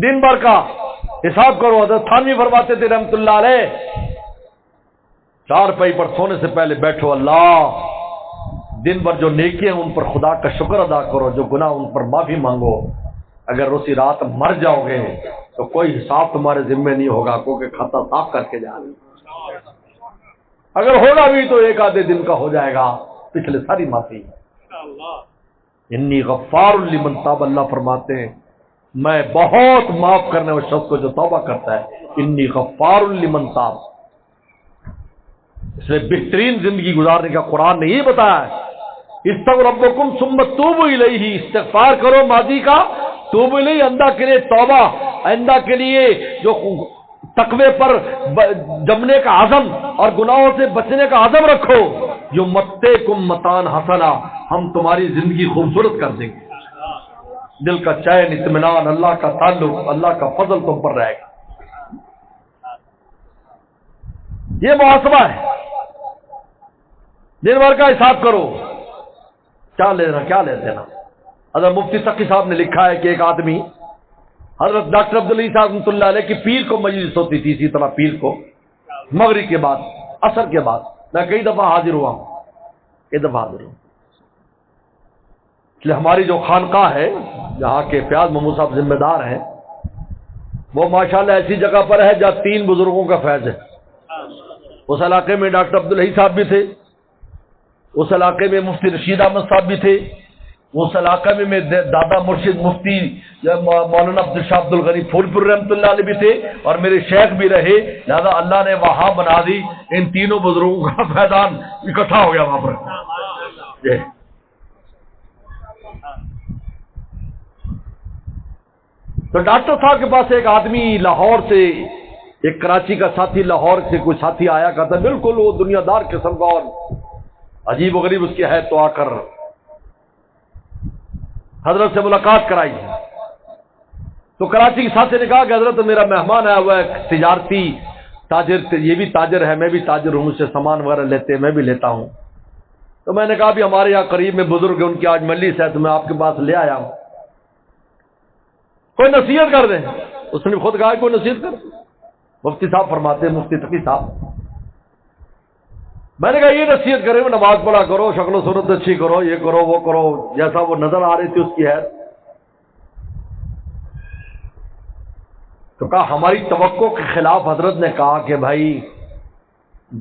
دن بھر کا حساب کرو۔ حضرت تھانوی فرماتے تھے رحمت اللہ علیہ، چار پائی پر سونے سے پہلے بیٹھو، اللہ دن بھر جو نیکی ہیں ان پر خدا کا شکر ادا کرو، جو گناہ ان پر معافی مانگو، اگر اسی رات مر جاؤ گے تو کوئی حساب تمہارے ذمہ نہیں ہوگا، کیونکہ کھاتا صاف کر کے جا رہے، اگر ہوگا بھی تو ایک آدھے دن کا ہو جائے گا، پچھلے ساری معافی۔ انی غفار لمن تاب، اللہ فرماتے ہیں میں بہت معاف کرنے والے شخص کو جو توبہ کرتا ہے، انی غفار لمن تاب۔ اس لیے بہترین زندگی گزارنے کا قرآن نے یہ بتایا ہے، استغفروا ربکم ثم توبوا الیہ، استغفار کرو ماضی کا، توبوا الیہ آئندہ کے لیے توبہ، آئندہ کے لیے جو تقوی پر جمنے کا عزم اور گناہوں سے بچنے کا عزم رکھو، جو متعکم متان حسنا، ہم تمہاری زندگی خوبصورت کر دیں گے، دل کا چین، اطمینان، اللہ کا تعلق، اللہ کا فضل تم پر رہے گا۔ یہ محاسبہ ہے، دن بھر کا حساب کرو، کیا لینا کیا لے دینا۔ حضرت مفتی تقی صاحب نے لکھا ہے کہ ایک آدمی حضرت ڈاکٹر عبدالعلی صاحب رحمۃ اللہ علیہ کی پیر کو مجلس ہوتی تھی، اسی طرح پیر کو مغرب کے بعد، عصر کے بعد، میں کئی دفعہ حاضر ہوا ہوں، کئی دفعہ حاضر ہوں۔ اس لیے ہماری جو خانقاہ ہے جہاں کے فیاض محمود صاحب ذمہ دار ہیں، وہ ماشاءاللہ ایسی جگہ پر ہے جہاں 3 بزرگوں کا فیض ہے، اس علاقے میں ڈاکٹر عبدالحی صاحب بھی تھے، اس علاقے میں مفتی رشید احمد صاحب بھی تھے، اس علاقے میں دادا مرشد مفتی مولانا عبدالشاہ عبد الغنی پھول پور رحمۃ اللہ علیہ بھی تھے، اور میرے شیخ بھی رہے، لہذا اللہ نے وہاں بنا دی، ان تینوں بزرگوں کا فیضان اکٹھا ہو گیا وہاں پر۔ تو ڈاکٹر صاحب کے پاس ایک آدمی لاہور سے، ایک کراچی کا ساتھی، لاہور سے کوئی ساتھی آیا کرتا، بالکل وہ دنیا دار قسم کا اور عجیب و غریب اس کی ہے، تو آ کر حضرت سے ملاقات کرائی۔ تو کراچی کے ساتھی نے کہا کہ حضرت میرا مہمان آیا ہوا ہے، تجارتی تاجر، یہ بھی تاجر ہے، میں بھی تاجر ہوں، مجھ سے سامان وغیرہ لیتے، میں بھی لیتا ہوں۔ تو میں نے کہا بھی ہمارے یہاں قریب میں بزرگ ہیں، ان کی آج مجلس ہے، تو میں آپ کے پاس لے آیا ہوں، کوئی نصیحت کر دیں۔ اس نے خود کہا کوئی نصیحت کر دیں۔ مفتی صاحب فرماتے ہیں، مفتی تقی صاحب، میں نے کہا یہ نصیحت کرے، نماز پڑھا کرو، شکل و صورت اچھی کرو، یہ کرو وہ کرو، جیسا وہ نظر آ رہی تھی اس کی ہے۔ تو کہا ہماری توقع کے خلاف حضرت نے کہا کہ بھائی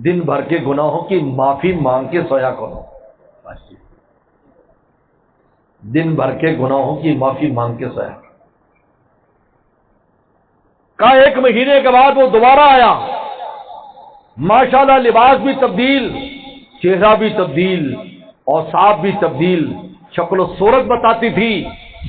دن بھر کے گناہوں کی معافی مانگ کے سویا کرو، دن بھر کے گناہوں کی معافی مانگ کے سویا۔ کہا ایک مہینے کے بعد وہ دوبارہ آیا، ماشاءاللہ لباس بھی تبدیل، چہرہ بھی تبدیل، اور صاحب بھی تبدیل، شکل و صورت بتاتی تھی،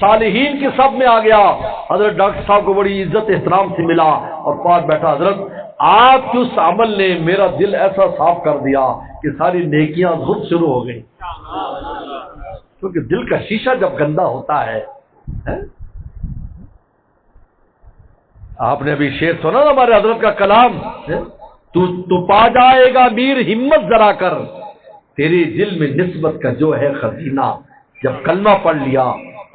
صالحین کے سب میں آ گیا۔ حضرت ڈاکٹر صاحب کو بڑی عزت احترام سے ملا اور پاس بیٹھا، حضرت آپ کے اس عمل نے میرا دل ایسا صاف کر دیا کہ ساری نیکیاں خود شروع ہو گئی، کیونکہ دل کا شیشہ جب گندا ہوتا ہے۔ آپ نے ابھی شعر سنا نا ہمارے حضرت کا کلام، تو پا جائے گا میر ہمت ذرا کر، تیرے دل میں نسبت کا جو ہے خزینہ۔ جب کلمہ پڑھ لیا،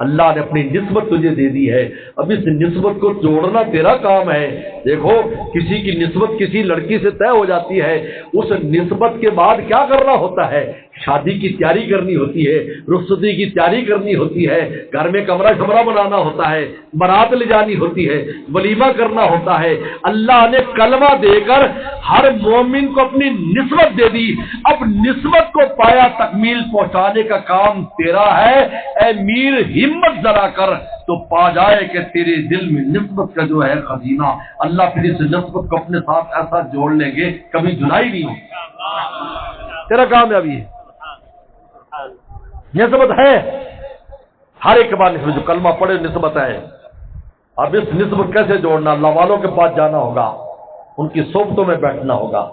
اللہ نے اپنی نسبت تجھے دے دی ہے، اب اس نسبت کو جوڑنا تیرا کام ہے۔ دیکھو کسی کی نسبت کسی لڑکی سے طے ہو جاتی ہے، اس نسبت کے بعد کیا کرنا ہوتا ہے؟ شادی کی تیاری کرنی ہوتی ہے، رخصتی کی تیاری کرنی ہوتی ہے، گھر میں کمرہ شمرہ بنانا ہوتا ہے، بارات لے جانی ہوتی ہے، ولیمہ کرنا ہوتا ہے۔ اللہ نے کلمہ دے کر ہر مومن کو اپنی نسبت دے دی، اب نسبت کو پایا تکمیل پہنچانے کا کام تیرا ہے۔ اے میر ہمت ذرا کر، تو پا جائے کہ تیرے دل میں نسبت کا جو ہے خزینہ، اللہ پھر اس نسبت کو اپنے ساتھ ایسا جوڑ لیں گے کبھی جدائی نہیں ہوگی۔ تیرا کامیابی ہے، نسبت ہے ہر ایک بار، نسبت جو کلمہ پڑھے نسبت ہے۔ اب اس نسبت کیسے جوڑنا؟ اللہ والوں کے پاس جانا ہوگا، ان کی صحبتوں میں بیٹھنا ہوگا،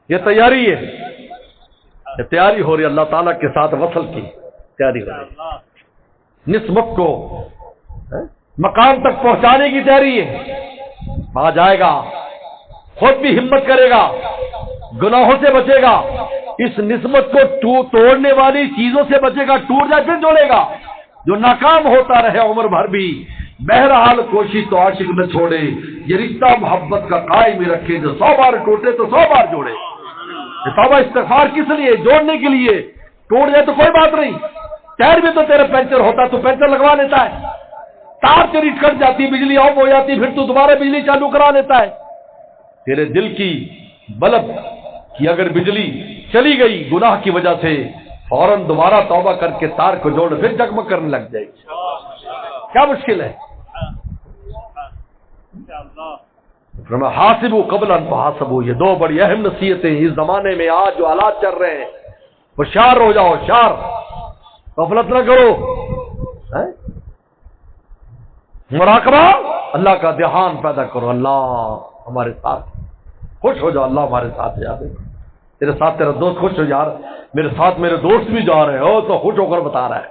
یہ تیاری ہے، یہ تیاری ہو رہی ہے، اللہ تعالیٰ کے ساتھ وصل کی تیاری ہو رہی ہے، نسبت کو مقام تک پہنچانے کی تیاری ہے۔ آ جائے گا، خود بھی ہمت کرے گا، گناہوں سے بچے گا، اس نسبت کو توڑنے والی چیزوں سے بچے گا، ٹوٹ جائے پھر جوڑے گا، جو ناکام ہوتا رہے عمر بھر بھی۔ بہرحال کوشش تو عاشق نہ چھوڑے، یہ رشتہ محبت کا قائم ہی رکھے، جو 100 بار ٹوٹے تو 100 بار جوڑے۔ توبہ استغفار کس لیے؟ جوڑنے کے لیے۔ ٹوٹ جائے تو کوئی بات نہیں، ٹائر بھی تو تیرا پنچر ہوتا تو پنچر لگوا لیتا ہے، تار تیری کٹ جاتی، بجلی آف ہو جاتی، پھر تو دوبارہ بجلی چالو کرا لیتا ہے۔ تیرے دل کی بلب کی اگر بجلی چلی گئی گناہ کی وجہ سے، فوراً دوبارہ توبہ کر کے تار کو جوڑ، پھر جگمگ کرنے لگ جائے گی۔ کیا مشکل ہے؟ حاسبوا قبل ان تحاسبوا، یہ دو بڑی اہم نصیحتیں اس زمانے میں۔ آج جو حالات چل رہے ہیں، ہوشیار ہو جاؤ، ہوشیار، غفلت نہ کرو، مراقبہ، اللہ کا دھیان پیدا کرو، اللہ ہمارے ساتھ، خوش ہو جاؤ، اللہ ہمارے ساتھ ہے، یاد تیرے ساتھ تیرا دوست خوش ہو، یار میرے ساتھ میرے دوست بھی جا رہے ہو تو خوش ہو کر بتا رہا ہے،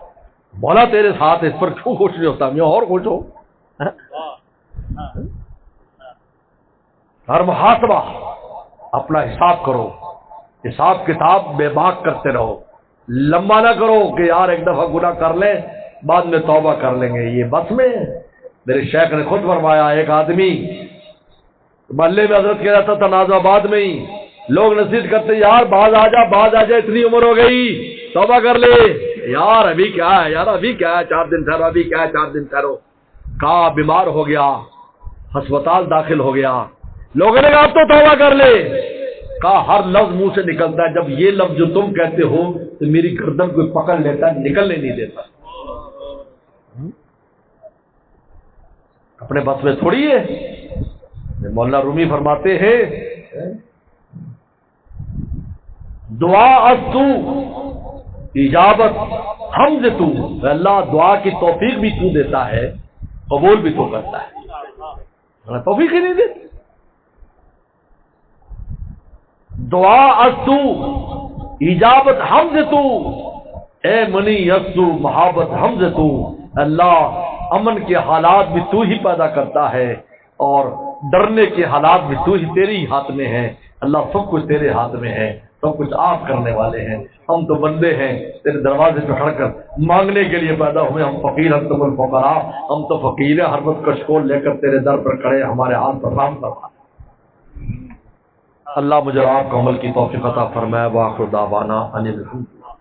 مولا تیرے ساتھ، اس پر کیوں خوش نہیں ہوتا؟ میں اور خوش ہوں۔ ہر محاسبہ، اپنا حساب کرو، حساب کتاب بے باک کرتے رہو، لمبا نہ کرو کہ یار ایک دفعہ گناہ کر لیں بعد میں توبہ کر لیں گے، یہ بس میں۔ میرے شیخ نے خود فرمایا، ایک آدمی محلے میں حضرت کہہ رہا تھا ناز آباد میں ہی، لوگ نصیحت کرتے یار باز آ جا، اتنی عمر ہو گئی توبہ کر لے، یار ابھی کیا ہے، یار ابھی کیا ہے، 4 دن ٹھہرو، ابھی کیا ہے 4 دن ٹھہرو۔ کہا بیمار ہو گیا، ہسپتال داخل ہو گیا، لوگوں نے کہا اب تو توبہ کر لے، کہا ہر لفظ منہ سے نکلتا ہے، جب یہ لفظ جو تم کہتے ہو تو میری گردن کوئی پکڑ لیتا ہے، نکلنے نہیں دیتا۔ اپنے بس میں تھوڑی ہے۔ مولانا رومی فرماتے ہیں دعا از تو اجابت حمد تو، اللہ دعا کی توفیق بھی تو دیتا ہے، قبول بھی تو کرتا ہے، توفیق ہی نہیں دیتا۔ دعا از تو اجابت حمد تو، اے منی یسو محبت حمد تو، اللہ امن کے حالات بھی تو ہی پیدا کرتا ہے اور ڈرنے کے حالات بھی تو ہی تیرے ہی ہاتھ میں ہیں۔ اللہ سب کچھ تیرے ہاتھ میں ہے، سب کچھ آپ کرنے والے ہیں، ہم تو بندے ہیں تیرے دروازے پہ کھڑ کر مانگنے کے لیے پیدا ہوئے، ہم فقیر انتم الفقراء، ہم تو فقیر ہیں، ہر وقت کشکول لے کر تیرے در پر کھڑے، ہمارے ہاتھ پر رحم فرما۔ اللہ مجھے آپ کو عمل کی توفیق عطا فرمائے۔ وآخر دعوانا ان الحمد للہ۔